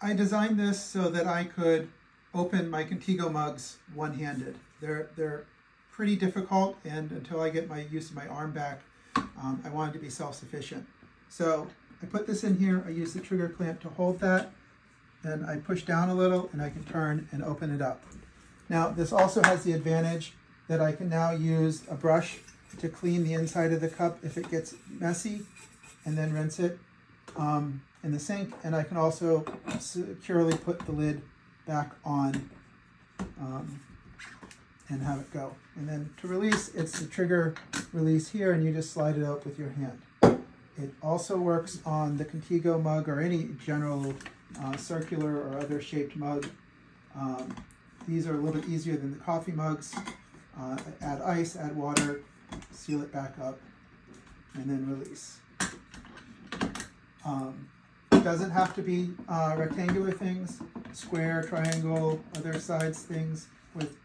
I designed this so that I could open my Contigo mugs one-handed. They're pretty difficult, and until I get my use of my arm back, I wanted to be self-sufficient. So I put this in here, I use the trigger clamp to hold that, and I push down a little and I can turn and open it up. Now this also has the advantage that I can now use a brush to clean the inside of the cup if it gets messy, and then rinse it in the sink, and I can also securely put the lid back on and have it go. And then to release, it's the trigger release here, and you just slide it out with your hand. It also works on the Contigo mug or any general circular or other shaped mug. These are a little bit easier than the coffee mugs. Add ice, add water, seal it back up, and then release. It doesn't have to be rectangular things, square, triangle, other sides things with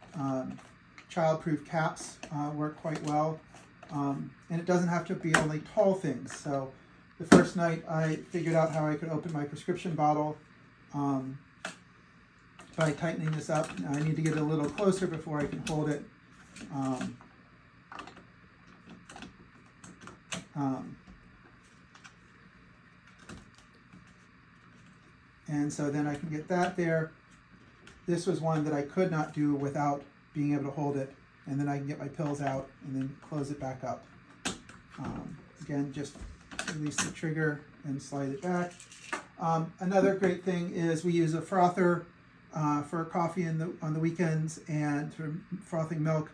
child-proof caps work quite well. And it doesn't have to be only tall things. So the first night I figured out how I could open my prescription bottle by tightening this up. Now I need to get a little closer before I can hold it. And so then I can get that there. This was one that I could not do without being able to hold it, and then I can get my pills out and then close it back up. Again, just release the trigger and slide it back. Another great thing is we use a frother for coffee on the weekends and for frothing milk,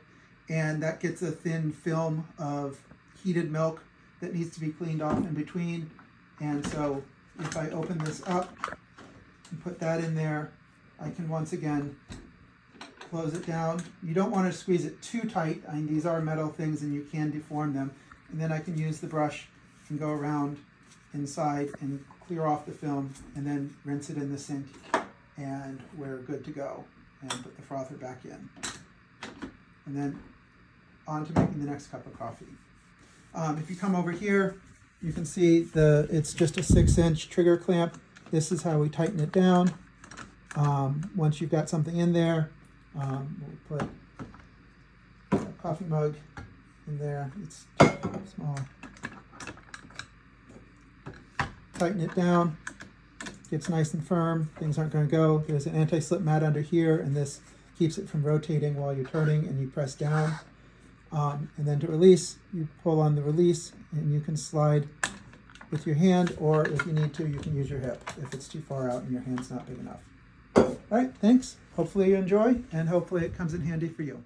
and that gets a thin film of heated milk that needs to be cleaned off in between. And so if I open this up and put that in there, I can once again close it down. You don't want to squeeze it too tight. I mean, these are metal things and you can deform them. And then I can use the brush and go around inside and clear off the film, and then rinse it in the sink, and we're good to go. And put the frother back in. And then on to making the next cup of coffee. If you come over here, you can see it's just a 6-inch trigger clamp. This is how we tighten it down. Once you've got something in there, we'll put a coffee mug in there. It's small. Tighten it down. Gets nice and firm. Things aren't going to go. There's an anti-slip mat under here, and this keeps it from rotating while you're turning, and you press down. And then to release, you pull on the release, and you can slide with your hand, or if you need to, you can use your hip if it's too far out and your hand's not big enough. All right, thanks. Hopefully you enjoy, and hopefully it comes in handy for you.